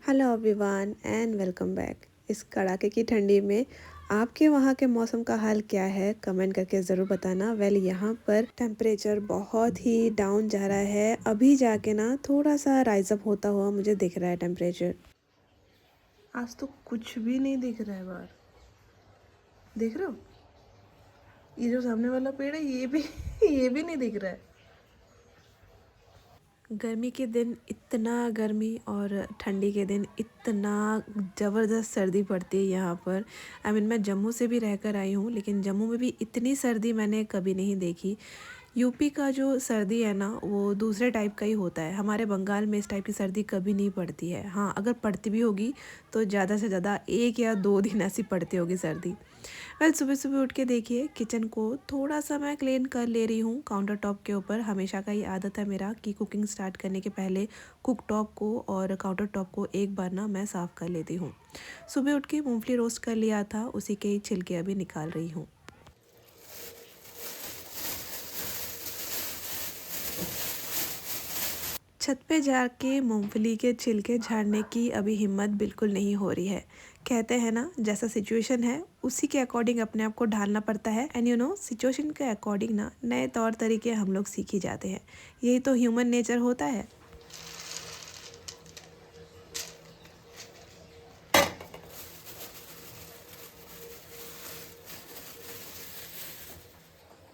Hello everyone and welcome back. इस कड़ाके की ठंडी में आपके वहाँ के मौसम का हाल क्या है, कमेंट करके ज़रूर बताना। यहाँ पर टेम्परेचर बहुत ही डाउन जा रहा है। अभी जाके ना थोड़ा सा राइज अप होता हुआ मुझे दिख रहा है टेम्परेचर। आज तो कुछ भी नहीं दिख रहा है बाहर, देख रहे हो? ये जो सामने वाला पेड़ है ये भी ये भी नहीं दिख रहा है। गर्मी के दिन इतना गर्मी और ठंडी के दिन इतना ज़बरदस्त सर्दी पड़ती है यहाँ पर। मैं जम्मू से भी रहकर आई हूँ, लेकिन जम्मू में भी इतनी सर्दी मैंने कभी नहीं देखी। यूपी का जो सर्दी है ना वो दूसरे टाइप का ही होता है। हमारे बंगाल में इस टाइप की सर्दी कभी नहीं पड़ती है। हाँ, अगर पड़ती भी होगी तो ज़्यादा से ज़्यादा 1 या 2 दिन ऐसी पड़ती होगी सर्दी। सुबह सुबह उठ के देखिए किचन को थोड़ा सा मैं क्लीन कर ले रही हूँ। काउंटर टॉप के ऊपर हमेशा का ही आदत है मेरा कि कुकिंग स्टार्ट करने के पहले कुक टॉप को और काउंटर टॉप को एक बार ना मैं साफ़ कर लेती हूँ। सुबह उठ के मूंगफली रोस्ट कर लिया था, उसी के ही छिलके अभी निकाल रही हूँ। छत पे जाके मूंगफली के छिलके झाड़ने की अभी हिम्मत बिल्कुल नहीं हो रही है। कहते हैं ना, जैसा सिचुएशन है उसी के अकॉर्डिंग अपने आप को ढालना पड़ता है। एंड सिचुएशन के अकॉर्डिंग ना नए तौर तरीके हम लोग सीख ही जाते हैं। यही तो ह्यूमन नेचर होता है।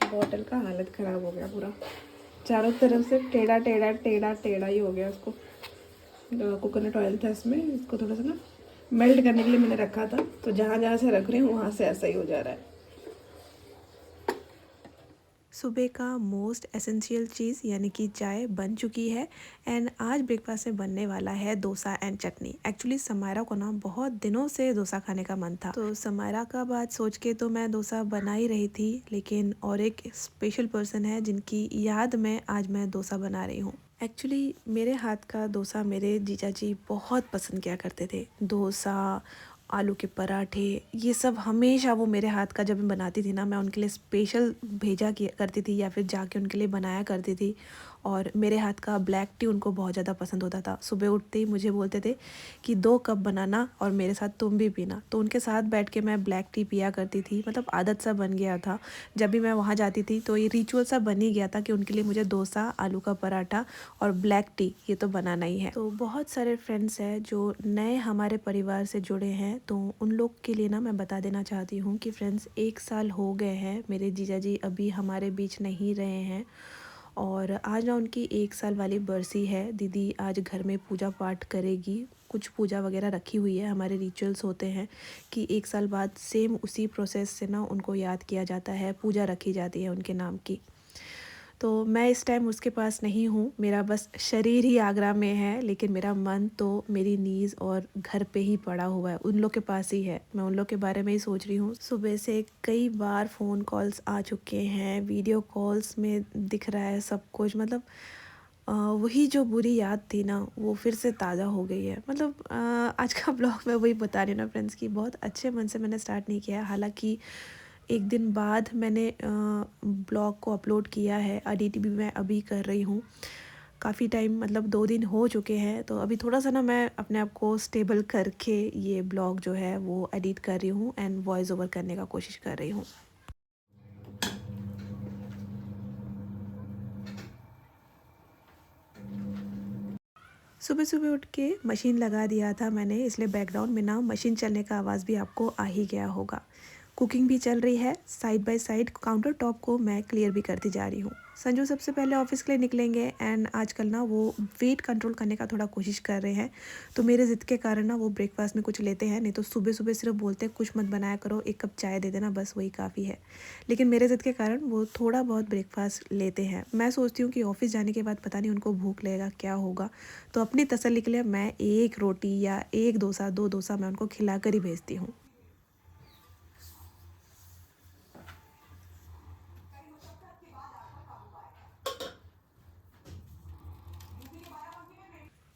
बॉटल का हालत ख़राब हो गया पूरा, चारों तरफ से टेढ़ा टेढ़ा टेढ़ा टेढ़ा ही हो गया उसको। कोकोनट ऑयल था इसमें, इसको थोड़ा सा ना मेल्ट करने के लिए मैंने रखा था, तो जहाँ जहाँ से रख रही हूँ वहाँ से ऐसा ही हो जा रहा है। सुबह का मोस्ट एसेंशियल चीज़ यानी कि चाय बन चुकी है। एंड आज ब्रेकफास्ट में बनने वाला है dosa and chutney. Actually Samaira को ना बहुत दिनों से डोसा खाने का मन था, तो समायरा का बात सोच के तो मैं डोसा बना ही रही थी, लेकिन और एक स्पेशल पर्सन है जिनकी याद में आज मैं डोसा बना रही हूँ। एक्चुअली मेरे हाथ का डोसा मेरे जीजा जी बहुत पसंद किया करते थे। डोसा, आलू के पराठे, ये सब हमेशा वो मेरे हाथ का जब मैं बनाती थी ना, मैं उनके लिए स्पेशल भेजा किया करती थी या फिर जाके उनके लिए बनाया करती थी। और मेरे हाथ का ब्लैक टी उनको बहुत ज़्यादा पसंद होता था। सुबह उठते ही मुझे बोलते थे कि 2 कप बनाना और मेरे साथ तुम भी पीना, तो उनके साथ बैठ के मैं ब्लैक टी पिया करती थी। मतलब आदत सा बन गया था। जब भी मैं वहाँ जाती थी तो ये रिचुअल सा बन ही गया था कि उनके लिए मुझे डोसा, आलू का पराठा और ब्लैक टी ये तो बनाना ही है। तो बहुत सारे फ्रेंड्स हैं जो नए हमारे परिवार से जुड़े हैं, तो उन लोग के लिए ना मैं बता देना चाहती हूँ कि फ्रेंड्स 1 साल हो गए हैं, मेरे जीजा जी अभी हमारे बीच नहीं रहे हैं। और आज ना उनकी 1 साल वाली बरसी है। दीदी आज घर में पूजा पाठ करेगी, कुछ पूजा वगैरह रखी हुई है। हमारे रिचुअल्स होते हैं कि 1 साल बाद सेम उसी प्रोसेस से ना उनको याद किया जाता है, पूजा रखी जाती है उनके नाम की। तो मैं इस टाइम उसके पास नहीं हूँ, मेरा बस शरीर ही आगरा में है, लेकिन मेरा मन तो मेरी नीज़ और घर पे ही पड़ा हुआ है, उन लोग के पास ही है। मैं उन लोग के बारे में ही सोच रही हूँ। सुबह से कई बार फ़ोन कॉल्स आ चुके हैं, वीडियो कॉल्स में दिख रहा है सब कुछ। मतलब वही जो बुरी याद थी ना वो फिर से ताज़ा हो गई है। मतलब आज का ब्लॉग मैं वही बता रही हूँ ना फ्रेंड्स की बहुत अच्छे मन से मैंने स्टार्ट नहीं किया है। हालांकि 1 दिन बाद मैंने ब्लॉग को अपलोड किया है, एडिट भी मैं अभी कर रही हूँ। काफ़ी टाइम मतलब 2 दिन हो चुके हैं, तो अभी थोड़ा सा ना मैं अपने आप को स्टेबल करके ये ब्लॉग जो है वो एडिट कर रही हूँ एंड वॉइस ओवर करने का कोशिश कर रही हूँ। सुबह सुबह उठ के मशीन लगा दिया था मैंने, इसलिए बैकग्राउंड में ना मशीन चलने का आवाज़ भी आपको आ ही गया होगा। कुकिंग भी चल रही है, side by side counter top को मैं क्लियर भी करती जा रही हूँ। संजू सबसे पहले ऑफिस के लिए निकलेंगे एंड आजकल ना वो वेट कंट्रोल करने का थोड़ा कोशिश कर रहे हैं, तो मेरे ज़िद के कारण ना वो ब्रेकफास्ट में कुछ लेते हैं। नहीं तो सुबह सुबह सिर्फ बोलते हैं कुछ मत बनाया करो, 1 कप चाय दे देना, बस वही काफ़ी है। लेकिन मेरे ज़िद के कारण वो थोड़ा बहुत ब्रेकफास्ट लेते हैं। मैं सोचती हूँ कि ऑफिस जाने के बाद पता नहीं उनको भूख लगेगा क्या होगा, तो अपनी तसल्ली के लिए मैं 1 रोटी या 1 डोसा, 2 डोसा मैं उनको खिला कर ही भेजती हूँ।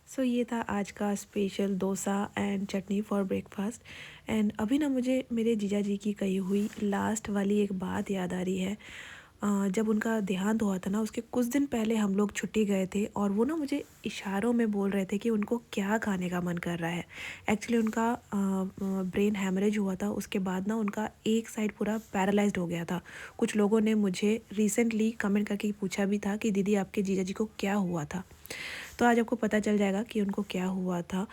सो ये था आज का special dosa and chutney for breakfast. And अभी ना मुझे मेरे जीजा जी की कही हुई लास्ट वाली एक बात याद आ रही है। जब उनका देहांत हुआ था ना, उसके कुछ दिन पहले हम लोग छुट्टी गए थे और वो ना मुझे इशारों में बोल रहे थे कि उनको क्या खाने का मन कर रहा है। एक्चुअली उनका ब्रेन हैमरेज हुआ था, उसके बाद ना उनका एक साइड पूरा पैरालाइज्ड हो गया था। कुछ लोगों ने मुझे रिसेंटली कमेंट करके पूछा भी था कि दीदी आपके जीजा जी को क्या हुआ था। तो आज आपको पता चल जाएगा कि उनको क्या हुआ था।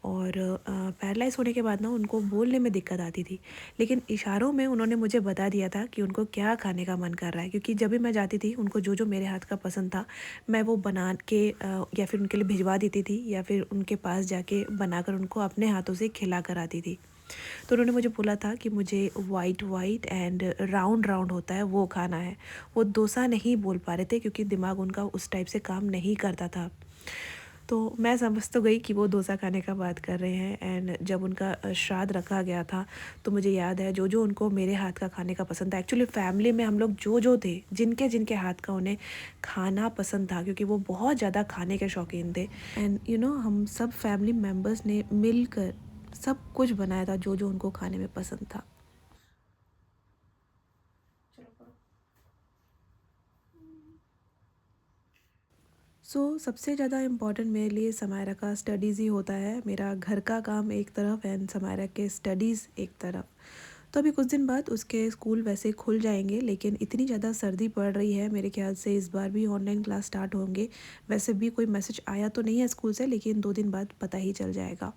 और पैरालाइज़ होने के बाद ना उनको बोलने में दिक्कत आती थी, लेकिन इशारों में उन्होंने मुझे बता दिया था कि उनको क्या खाने का मन कर रहा है, क्योंकि जब भी मैं जाती थी उनको जो जो मेरे हाथ का पसंद था मैं वो बना के या फिर उनके लिए भिजवा देती थी या फिर उनके पास जाके बनाकर उनको अपने हाथों से खिला कर आती थी। तो उन्होंने मुझे बोला था कि मुझे white white and round round होता है वो खाना है। वो डोसा नहीं बोल पा रहे थे क्योंकि दिमाग उनका उस टाइप से काम नहीं करता था। तो मैं समझ तो गई कि वो डोसा खाने का बात कर रहे हैं। एंड जब उनका श्राद्ध रखा गया था तो मुझे याद है जो जो उनको मेरे हाथ का खाने का पसंद था। एक्चुअली फैमिली में हम लोग जो जो थे, जिनके जिनके हाथ का उन्हें खाना पसंद था, क्योंकि वो बहुत ज़्यादा खाने के शौकीन थे। एंड हम सब फैमिली मेम्बर्स ने मिलकर सब कुछ बनाया था जो जो उनको खाने में पसंद था। सबसे ज़्यादा इम्पॉर्टेंट मेरे लिए समायरा का स्टडीज़ ही होता है। मेरा घर का काम एक तरफ एंड समायरा के स्टडीज़ एक तरफ। तो अभी कुछ दिन बाद उसके स्कूल वैसे खुल जाएंगे, लेकिन इतनी ज़्यादा सर्दी पड़ रही है, मेरे ख्याल से इस बार भी ऑनलाइन क्लास स्टार्ट होंगे। वैसे भी कोई मैसेज आया तो नहीं है स्कूल से, लेकिन 2 दिन बाद पता ही चल जाएगा।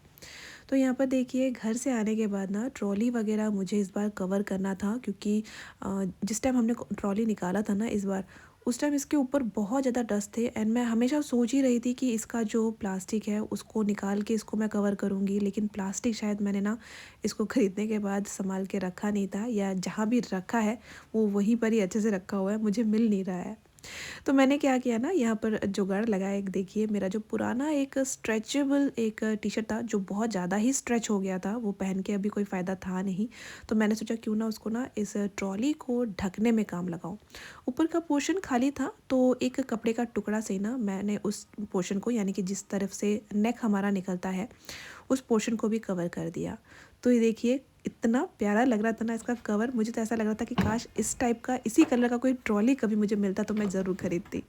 तो यहाँ पर देखिए, घर से आने के बाद ना ट्रॉली वगैरह मुझे इस बार कवर करना था, क्योंकि जिस टाइम हमने ट्रॉली निकाला था ना इस बार, उस टाइम इसके ऊपर बहुत ज़्यादा डस्ट थे। एंड मैं हमेशा सोच ही रही थी कि इसका जो प्लास्टिक है उसको निकाल के इसको मैं कवर करूँगी, लेकिन प्लास्टिक शायद मैंने ना इसको ख़रीदने के बाद संभाल के रखा नहीं था, या जहाँ भी रखा है वो वहीं पर ही अच्छे से रखा हुआ है, मुझे मिल नहीं रहा है। तो मैंने क्या किया ना, यहाँ पर जुगाड़ लगाया। एक देखिए, मेरा जो पुराना एक स्ट्रेचेबल एक टी शर्ट था जो बहुत ज़्यादा ही स्ट्रेच हो गया था, वो पहन के अभी कोई फ़ायदा था नहीं। तो मैंने सोचा क्यों ना उसको ना इस ट्रॉली को ढकने में काम लगाऊं। ऊपर का पोर्शन खाली था, तो एक कपड़े का टुकड़ा से ना मैंने उस पोर्शन को, यानी कि जिस तरफ से नेक हमारा निकलता है, उस पोर्शन को भी कवर कर दिया। तो ये देखिए, इतना प्यारा लग रहा था ना इसका कवर। मुझे तो ऐसा लग रहा था कि काश इस टाइप का, इसी कलर का कोई ट्रॉली कभी मुझे मिलता तो मैं ज़रूर खरीदती।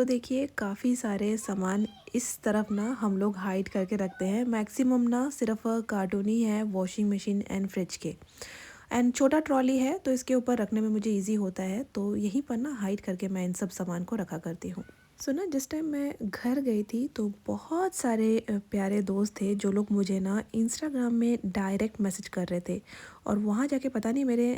देखिए, काफ़ी सारे सामान इस तरफ ना हम लोग हाइड करके रखते हैं। मैक्सिमम ना सिर्फ कार्टून ही है, वॉशिंग मशीन एंड फ्रिज के। एंड छोटा ट्रॉली है तो इसके ऊपर रखने में मुझे इजी होता है, तो यहीं पर ना हाइड करके मैं इन सब सामान को रखा करती हूँ। ना जिस टाइम मैं घर गई थी तो बहुत सारे प्यारे दोस्त थे जो लोग मुझे ना इंस्टाग्राम में डायरेक्ट मैसेज कर रहे थे। और वहाँ जाके पता नहीं मेरे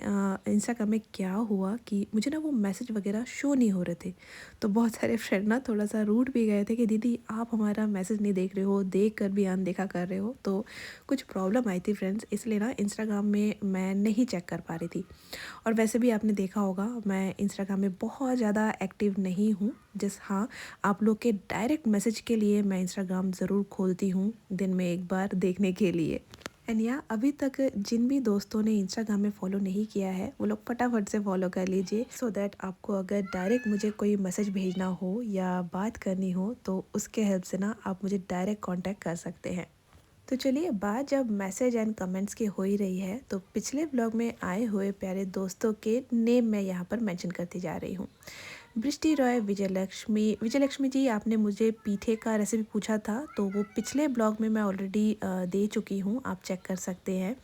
इंस्टाग्राम में क्या हुआ कि मुझे ना वो मैसेज वगैरह शो नहीं हो रहे थे। तो बहुत सारे फ्रेंड ना थोड़ा सा रूठ भी गए थे कि दीदी आप हमारा मैसेज नहीं देख रहे हो, देख कर भी अनदेखा कर रहे हो। तो कुछ प्रॉब्लम आई थी फ्रेंड्स, इसलिए ना इंस्टाग्राम में मैं नहीं चेक कर पा रही थी। और वैसे भी आपने देखा होगा मैं इंस्टाग्राम में बहुत ज़्यादा एक्टिव नहीं हूँ। हाँ, आप लोग के डायरेक्ट मैसेज के लिए मैं इंस्टाग्राम ज़रूर खोलती हूँ दिन में एक बार देखने के लिए। एंड या अभी तक जिन भी दोस्तों ने इंस्टाग्राम में फॉलो नहीं किया है वो लोग फटाफट से फॉलो कर लीजिए, सो दैट आपको अगर डायरेक्ट मुझे कोई मैसेज भेजना हो या बात करनी हो तो उसके हेल्प से ना आप मुझे डायरेक्ट कांटेक्ट कर सकते हैं। तो चलिए, बात जब मैसेज एंड कमेंट्स की हो ही रही है तो पिछले ब्लॉग में आए हुए प्यारे दोस्तों के नेम मैं यहाँ पर मेंशन करती जा रही हूँ। बृष्टि रॉय, विजयलक्ष्मी जी, आपने मुझे पीठे का रेसिपी पूछा था तो वो पिछले ब्लॉग में मैं ऑलरेडी दे चुकी हूँ, आप चेक कर सकते हैं।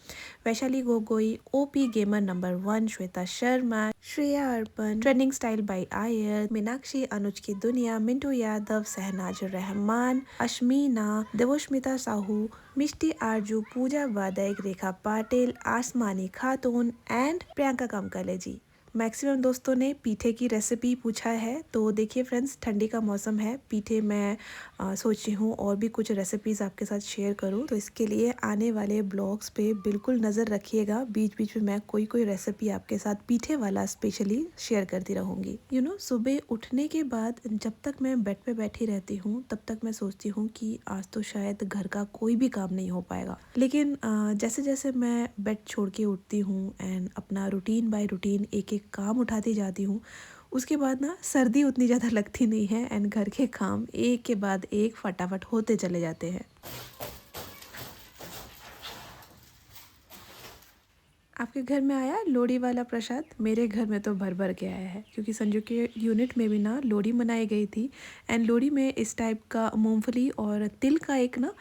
Vaishali Gogoi, OP gamer number 1, Shweta Sharma, Shreya Arpan, trending style by Ayar, Meenakshi, Anuj की दुनिया, मिंटू यादव, सहनाज रहमान, अश्मीना, देवोष्मिता साहू, मिष्टी आरजू, पूजा वादक, रेखा पाटिल, आसमानी खातून एंड प्रियंका कमकले जी। मैक्सिमम दोस्तों ने पीठे की रेसिपी पूछा है। तो देखिए फ्रेंड्स, ठंडी का मौसम है, पीठे मैं सोच रही हूँ और भी कुछ रेसिपीज़ आपके साथ शेयर करूँ, तो इसके लिए आने वाले ब्लॉग्स पे बिल्कुल नज़र रखिएगा। बीच बीच में मैं कोई कोई रेसिपी आपके साथ पीठे वाला स्पेशली शेयर करती रहूँगी। सुबह उठने के बाद जब तक मैं बेड पे बैठी रहती हूँ तब तक मैं सोचती हूँ कि आज तो शायद घर का कोई भी काम नहीं हो पाएगा, लेकिन जैसे जैसे मैं बेड छोड़ के उठती हूँ एंड अपना रूटीन बाय रूटीन एक एक काम उठाती जाती हूँ, उसके बाद ना सर्दी उतनी ज़्यादा लगती नहीं है एंड घर के काम एक के बाद एक फटाफट होते चले जाते हैं। आपके घर में आया लोहड़ी वाला प्रसाद? मेरे घर में तो भर भर के आया है, क्योंकि संजू के यूनिट में भी ना लोहड़ी मनाई गई थी। एंड लोहड़ी में इस टाइप का मूंगफली और तिल का एक ना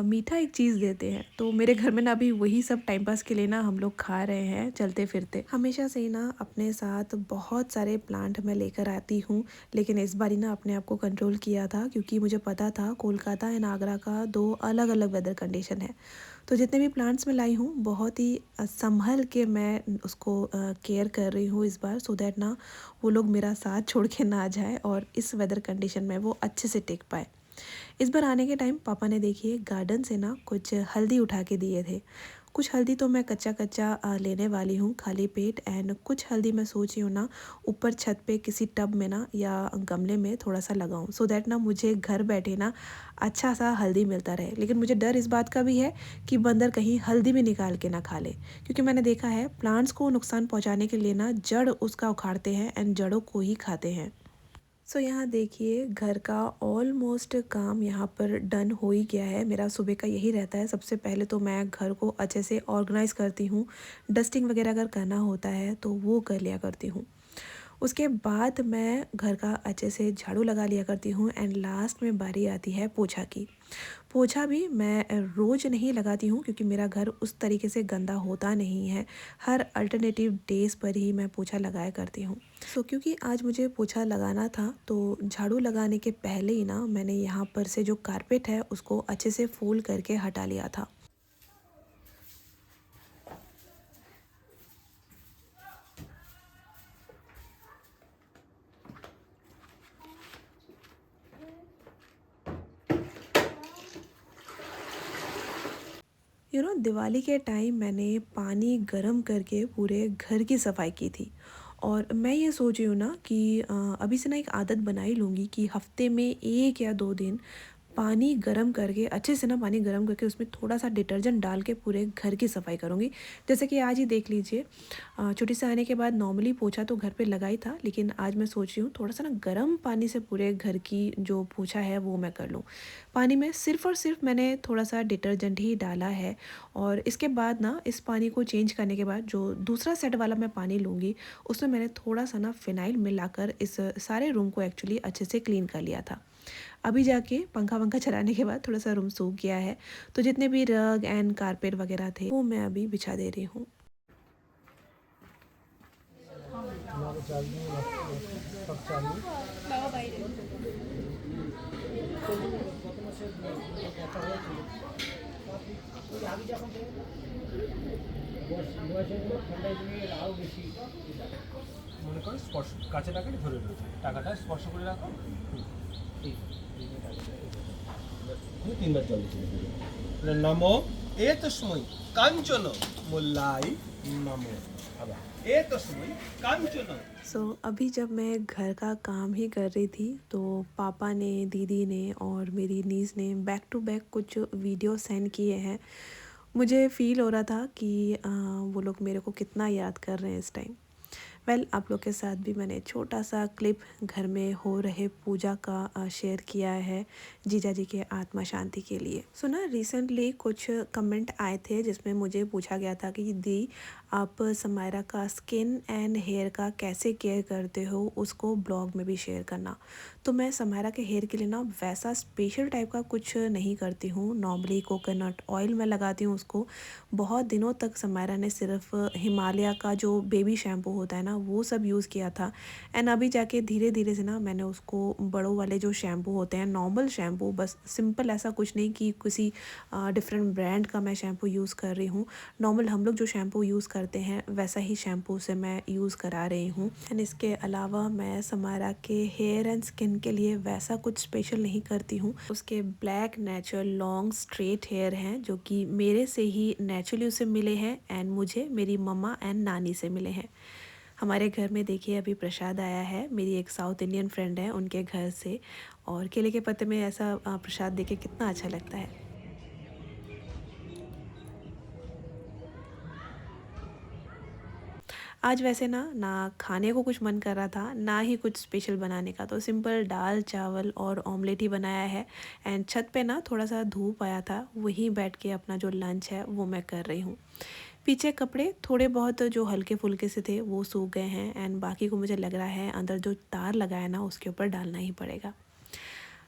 मीठा एक चीज़ देते हैं। तो मेरे घर में ना अभी वही सब टाइम पास के लिए ना हम लोग खा रहे हैं चलते फिरते। हमेशा से ही ना अपने साथ बहुत सारे प्लांट मैं लेकर आती हूँ, लेकिन इस बार ही ना अपने आप को कंट्रोल किया था, क्योंकि मुझे पता था कोलकाता एंड आगरा का दो अलग अलग वेदर कंडीशन है। तो जितने भी प्लांट्स मैं लाई हूँ बहुत ही संभल के मैं उसको केयर कर रही हूँ इस बार, सो दैट ना वो लोग मेरा साथ छोड़ के ना जाए और इस वेदर कंडीशन में वो अच्छे से टिक पाए। इस बार आने के टाइम पापा ने देखिए गार्डन से ना कुछ हल्दी उठा के दिए थे। कुछ हल्दी तो मैं कच्चा कच्चा लेने वाली हूँ खाली पेट, एंड कुछ हल्दी मैं सोच रही हूँ ना ऊपर छत पे किसी टब में ना या गमले में थोड़ा सा लगाऊँ, सो दैट ना मुझे घर बैठे ना अच्छा सा हल्दी मिलता रहे। लेकिन मुझे डर इस बात का भी है कि बंदर कहीं हल्दी भी निकाल के ना खा ले, क्योंकि मैंने देखा है प्लांट्स को नुकसान पहुँचाने के लिए ना जड़ उसका उखाड़ते हैं एंड जड़ों को ही खाते हैं। सो यहाँ देखिए घर का ऑलमोस्ट काम यहाँ पर डन हो ही गया है। मेरा सुबह का यही रहता है, सबसे पहले तो मैं घर को अच्छे से ऑर्गेनाइज़ करती हूँ। डस्टिंग वगैरह अगर करना होता है तो वो कर लिया करती हूँ। उसके बाद मैं घर का अच्छे से झाड़ू लगा लिया करती हूँ, एंड लास्ट में बारी आती है पोछा की। पोछा भी मैं रोज़ नहीं लगाती हूँ, क्योंकि मेरा घर उस तरीके से गंदा होता नहीं है। हर अल्टरनेटिव डेज़ पर ही मैं पोछा लगाया करती हूँ। सो क्योंकि आज मुझे पोछा लगाना था तो झाड़ू लगाने के पहले ही ना मैंने यहाँ पर से जो कारपेट है उसको अच्छे से फोल्ड करके हटा लिया था। दिवाली के टाइम मैंने पानी गर्म करके पूरे घर की सफाई की थी। और मैं ये सोच रही हूँ ना कि अभी से ना एक आदत बना ही लूँगी कि हफ्ते में 1 या 2 दिन पानी गरम करके अच्छे से ना पानी गरम करके उसमें थोड़ा सा डिटर्जेंट डाल के पूरे घर की सफाई करूँगी। जैसे कि आज ही देख लीजिए, छुट्टी से आने के बाद नॉर्मली पोछा तो घर पे लगा ही था, लेकिन आज मैं सोच रही हूँ थोड़ा सा ना गर्म पानी से पूरे घर की जो पोछा है वो मैं कर लूँ। पानी में सिर्फ़ और सिर्फ मैंने थोड़ा सा डिटर्जेंट ही डाला है, और इसके बाद ना इस पानी को चेंज करने के बाद जो दूसरा सेट वाला मैं पानी लूँगी उसमें मैंने थोड़ा सा ना फिनाइल मिलाकर इस सारे रूम को एक्चुअली अच्छे से क्लीन कर लिया था। अभी जाके पंखा वंखा चलाने के बाद थोड़ा सा रूम सूख गया है, तो जितने भी रग एंड कारपेट वगैरह थे वो मैं अभी बिछा दे रही हूँ। মনে করো স্পর্শ কাছে টাকাটা ধরে রয়েছে, টাকাটা স্পর্শ করে রাখো। ঠিক তিনবার জল দিচ্ছি। নমো এ তস্মৈ কাঞ্চন মোল্লাই নমো। আবার এ তস্মৈ কাঞ্চন। अभी जब मैं घर का काम ही कर रही थी तो पापा ने, दीदी ने और मेरी नीज़ ने बैक टू बैक कुछ वीडियो सेंड किए हैं। मुझे फ़ील हो रहा था कि वो लोग मेरे को कितना याद कर रहे हैं इस टाइम। आप लोग के साथ भी मैंने छोटा सा क्लिप घर में हो रहे पूजा का शेयर किया है, जीजा जी के आत्मा शांति के लिए। ना रिसेंटली कुछ कमेंट आए थे जिसमें मुझे पूछा गया था कि दी आप समायरा का स्किन एंड हेयर का कैसे केयर करते हो, उसको ब्लॉग में भी शेयर करना। तो मैं समायरा के हेयर के लिए ना वैसा स्पेशल टाइप का कुछ नहीं करती हूँ। नॉर्मली कोकोनट ऑयल मैं लगाती हूँ उसको। बहुत दिनों तक समायरा ने सिर्फ हिमालय का जो बेबी शैम्पू होता है ना वो सब यूज़ किया था, एंड अभी जाके धीरे धीरे से ना मैंने उसको बड़ों वाले जो शैम्पू होते हैं, नॉर्मल शैम्पू, बस सिंपल, ऐसा कुछ नहीं कि किसी डिफरेंट ब्रांड का मैं शैम्पू यूज़ कर रही हूँ। नॉर्मल हम लोग जो शैम्पू यूज़ करते हैं वैसा ही शैम्पू से मैं यूज़ करा रही हूँ। एंड इसके अलावा मैं समायरा के हेयर एंड स्किन के लिए वैसा कुछ स्पेशल नहीं करती हूँ। उसके black natural long straight hair हैं जो कि मेरे से ही नेचुरली उसे मिले हैं, एंड मुझे मेरी मम्मा एंड नानी से मिले हैं। हमारे घर में देखिए अभी प्रसाद आया है, मेरी एक साउथ इंडियन फ्रेंड है उनके घर से, और केले के पत्ते में ऐसा प्रसाद देके कितना अच्छा लगता है। आज वैसे ना ना खाने को कुछ मन कर रहा था, ना ही कुछ स्पेशल बनाने का, तो सिंपल दाल चावल और ऑमलेट ही बनाया है। एंड छत पे ना थोड़ा सा धूप आया था, वहीं बैठ के अपना जो लंच है वो मैं कर रही हूँ। पीछे कपड़े थोड़े बहुत जो हल्के फुल्के से थे वो सूख गए हैं एंड बाकी को मुझे लग रहा है अंदर जो तार लगा है ना उसके ऊपर डालना ही पड़ेगा।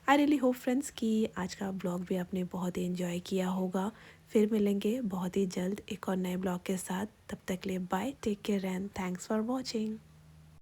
आई रियली होप फ्रेंड्स कि आज का ब्लॉग भी आपने बहुत ही इन्जॉय किया होगा। फिर मिलेंगे बहुत ही जल्द एक और नए ब्लॉग के साथ। तब तक के लिए bye, take care and thanks for watching.